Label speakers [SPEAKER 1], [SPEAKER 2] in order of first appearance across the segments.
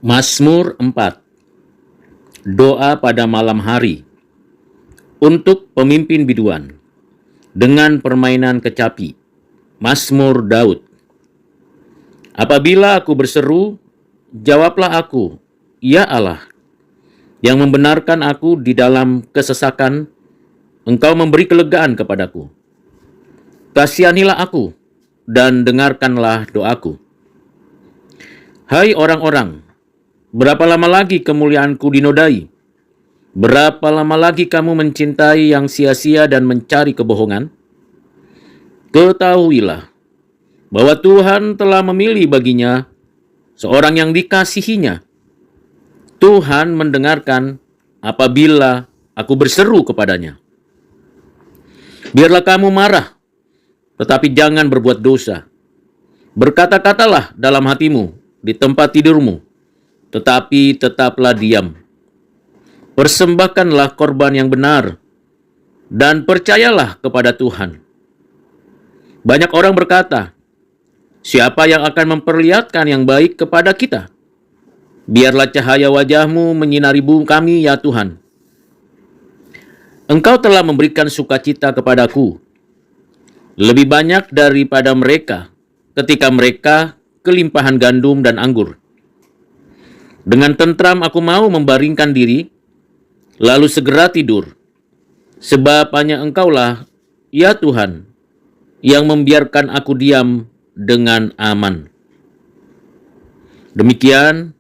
[SPEAKER 1] Mazmur 4. Doa pada malam hari untuk pemimpin biduan dengan permainan kecapi. Mazmur Daud. Apabila aku berseru, jawablah aku, ya Allah, yang membenarkan aku di dalam kesesakan. Engkau memberi kelegaan kepadaku. Kasihanilah aku dan dengarkanlah doaku. Hai orang-orang, berapa lama lagi kemuliaanku dinodai? Berapa lama lagi kamu mencintai yang sia-sia dan mencari kebohongan? Ketahuilah bahwa Tuhan telah memilih baginya seorang yang dikasihinya. Tuhan mendengarkan apabila aku berseru kepadanya. Biarlah kamu marah, tetapi jangan berbuat dosa. Berkata-katalah dalam hatimu di tempat tidurmu, tetapi tetaplah diam. Persembahkanlah korban yang benar, dan percayalah kepada Tuhan. Banyak orang berkata, siapa yang akan memperlihatkan yang baik kepada kita? Biarlah cahaya wajahmu menyinari bumi kami, ya Tuhan. Engkau telah memberikan sukacita kepadaku, lebih banyak daripada mereka, ketika mereka kelimpahan gandum dan anggur. Dengan tentram aku mau membaringkan diri, lalu segera tidur. Sebab hanya Engkaulah, ya Tuhan, yang membiarkan aku diam dengan aman. Demikian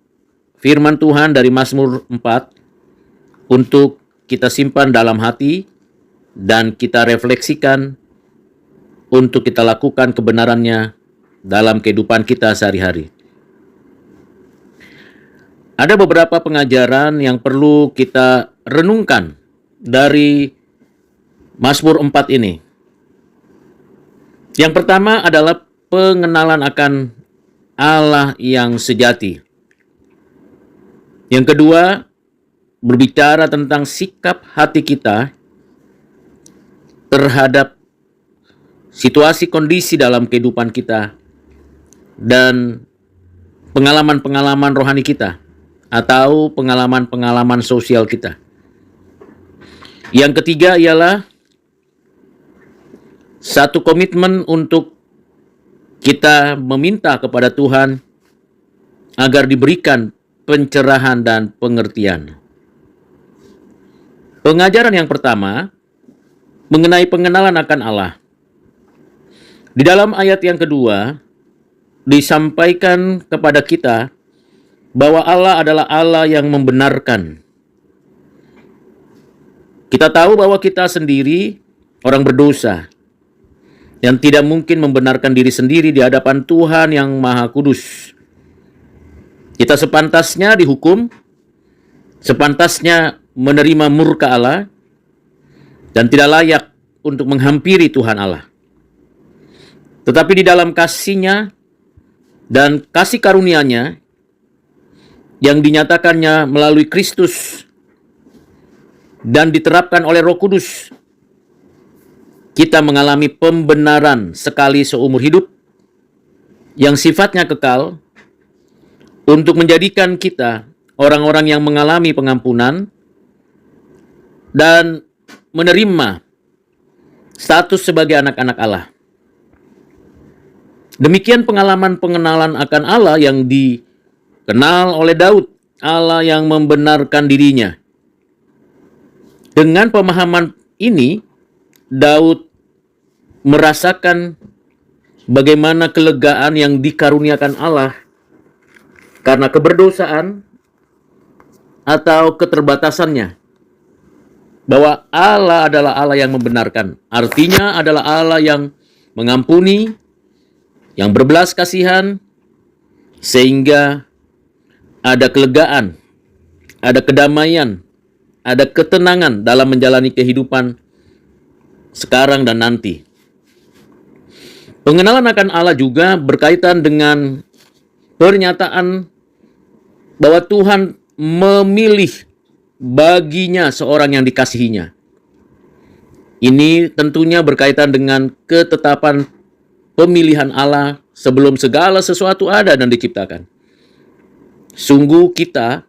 [SPEAKER 1] firman Tuhan dari Mazmur 4 untuk kita simpan dalam hati dan kita refleksikan untuk kita lakukan kebenarannya dalam kehidupan kita sehari-hari. Ada beberapa pengajaran yang perlu kita renungkan dari Mazmur 4 ini. Yang pertama adalah pengenalan akan Allah yang sejati. Yang kedua, berbicara tentang sikap hati kita terhadap situasi kondisi dalam kehidupan kita dan pengalaman-pengalaman rohani kita atau pengalaman-pengalaman sosial kita. Yang ketiga ialah satu komitmen untuk kita meminta kepada Tuhan agar diberikan pencerahan dan pengertian. Pengajaran yang pertama mengenai pengenalan akan Allah. Di dalam ayat yang kedua disampaikan kepada kita bahwa Allah adalah Allah yang membenarkan. Kita tahu bahwa kita sendiri orang berdosa yang tidak mungkin membenarkan diri sendiri di hadapan Tuhan yang Maha Kudus. Kita sepantasnya dihukum, sepantasnya menerima murka Allah, dan tidak layak untuk menghampiri Tuhan Allah. Tetapi di dalam kasih-Nya dan kasih karunia-Nya yang dinyatakannya melalui Kristus dan diterapkan oleh Roh Kudus, kita mengalami pembenaran sekali seumur hidup yang sifatnya kekal untuk menjadikan kita orang-orang yang mengalami pengampunan dan menerima status sebagai anak-anak Allah. Demikian pengalaman pengenalan akan Allah yang dikenal oleh Daud, Allah yang membenarkan dirinya. Dengan pemahaman ini, Daud merasakan bagaimana kelegaan yang dikaruniakan Allah karena keberdosaan atau keterbatasannya. Bahwa Allah adalah Allah yang membenarkan. Artinya adalah Allah yang mengampuni, yang berbelas kasihan, sehingga ada kelegaan, ada kedamaian, ada ketenangan dalam menjalani kehidupan sekarang dan nanti. Pengenalan akan Allah juga berkaitan dengan pernyataan bahwa Tuhan memilih baginya seorang yang dikasihinya. Ini tentunya berkaitan dengan ketetapan pemilihan Allah sebelum segala sesuatu ada dan diciptakan. Sungguh kita,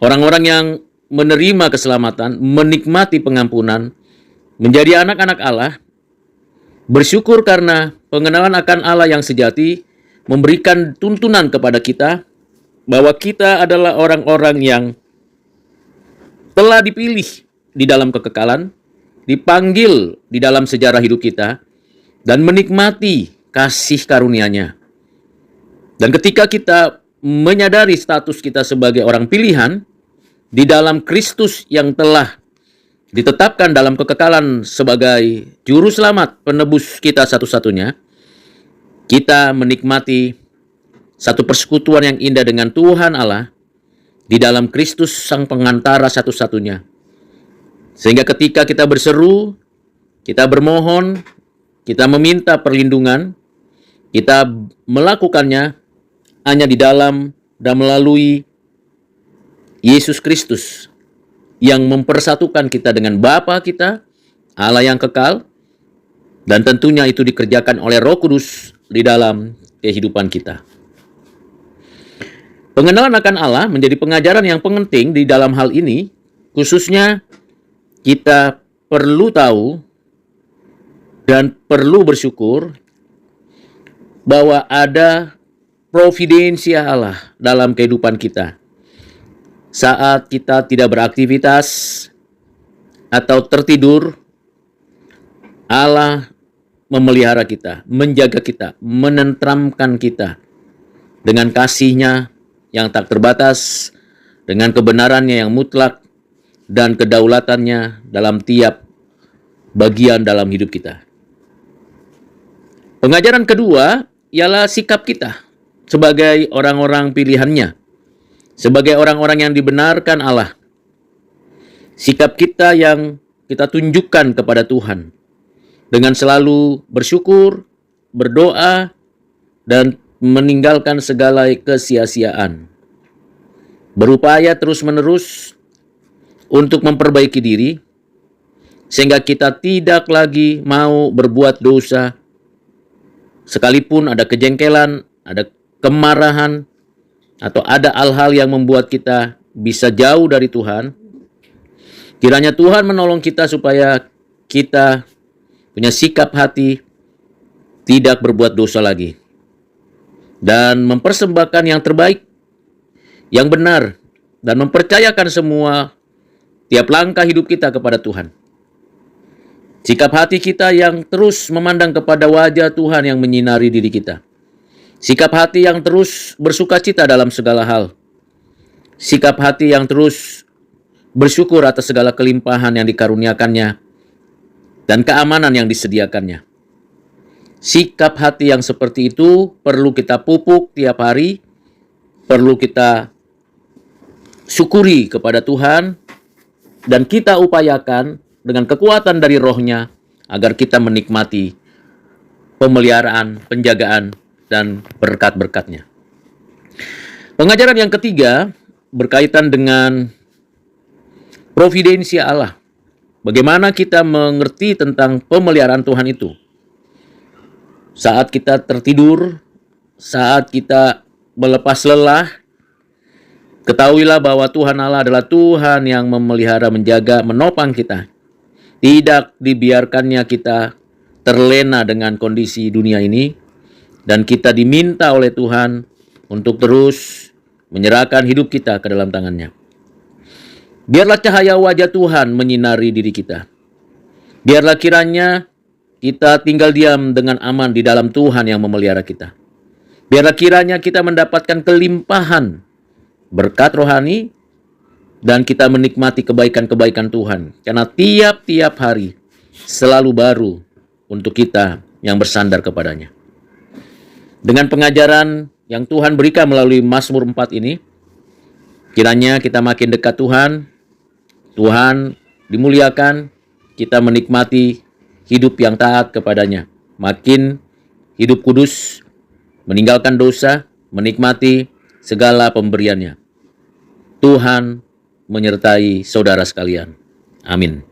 [SPEAKER 1] orang-orang yang menerima keselamatan, menikmati pengampunan, menjadi anak-anak Allah, bersyukur karena pengenalan akan Allah yang sejati memberikan tuntunan kepada kita bahwa kita adalah orang-orang yang telah dipilih di dalam kekekalan, dipanggil di dalam sejarah hidup kita, dan menikmati kasih karunia-Nya. Dan ketika kita menyadari status kita sebagai orang pilihan di dalam Kristus yang telah ditetapkan dalam kekekalan sebagai juru selamat penebus kita satu-satunya, kita menikmati satu persekutuan yang indah dengan Tuhan Allah di dalam Kristus Sang Pengantara satu-satunya. Sehingga ketika kita berseru, kita bermohon, kita meminta perlindungan, kita melakukannya hanya di dalam dan melalui Yesus Kristus yang mempersatukan kita dengan Bapa kita, Allah yang kekal, dan tentunya itu dikerjakan oleh Roh Kudus di dalam kehidupan kita. Pengenalan akan Allah menjadi pengajaran yang penting di dalam hal ini, khususnya kita perlu tahu dan perlu bersyukur bahwa ada providensia Allah dalam kehidupan kita. Saat kita tidak beraktivitas atau tertidur, Allah memelihara kita, menjaga kita, menenteramkan kita dengan kasih-Nya yang tak terbatas, dengan kebenaran-Nya yang mutlak, dan kedaulatan-Nya dalam tiap bagian dalam hidup kita. Pengajaran kedua ialah sikap kita sebagai orang-orang pilihan-Nya, sebagai orang-orang yang dibenarkan Allah. Sikap kita yang kita tunjukkan kepada Tuhan dengan selalu bersyukur, berdoa, dan meninggalkan segala kesia-siaan. Berupaya terus-menerus untuk memperbaiki diri, sehingga kita tidak lagi mau berbuat dosa, sekalipun ada kejengkelan, ada kemarahan, atau ada hal-hal yang membuat kita bisa jauh dari Tuhan. Kiranya Tuhan menolong kita supaya kita punya sikap hati tidak berbuat dosa lagi, dan mempersembahkan yang terbaik, yang benar, dan mempercayakan semua tiap langkah hidup kita kepada Tuhan. Sikap hati kita yang terus memandang kepada wajah Tuhan yang menyinari diri kita. Sikap hati yang terus bersukacita dalam segala hal. Sikap hati yang terus bersyukur atas segala kelimpahan yang dikaruniakannya dan keamanan yang disediakannya. Sikap hati yang seperti itu perlu kita pupuk tiap hari, perlu kita syukuri kepada Tuhan, dan kita upayakan dengan kekuatan dari Roh-Nya agar kita menikmati pemeliharaan, penjagaan, dan berkat-berkat-Nya. Pengajaran yang ketiga berkaitan dengan providensia Allah. Bagaimana kita mengerti tentang pemeliharaan Tuhan itu? Saat kita tertidur, saat kita melepas lelah, ketahuilah bahwa Tuhan Allah adalah Tuhan yang memelihara, menjaga, menopang kita. Tidak dibiarkannya kita terlena dengan kondisi dunia ini, dan kita diminta oleh Tuhan untuk terus menyerahkan hidup kita ke dalam tangan-Nya. Biarlah cahaya wajah Tuhan menyinari diri kita. Biarlah kiranya kita tinggal diam dengan aman di dalam Tuhan yang memelihara kita. Biarlah kiranya kita mendapatkan kelimpahan berkat rohani, dan kita menikmati kebaikan-kebaikan Tuhan. Karena tiap-tiap hari selalu baru untuk kita yang bersandar kepadanya. Dengan pengajaran yang Tuhan berikan melalui Mazmur 4 ini, kiranya kita makin dekat Tuhan, Tuhan dimuliakan, kita menikmati hidup yang taat kepadanya, makin hidup kudus, meninggalkan dosa, menikmati segala pemberiannya. Tuhan menyertai saudara sekalian. Amin.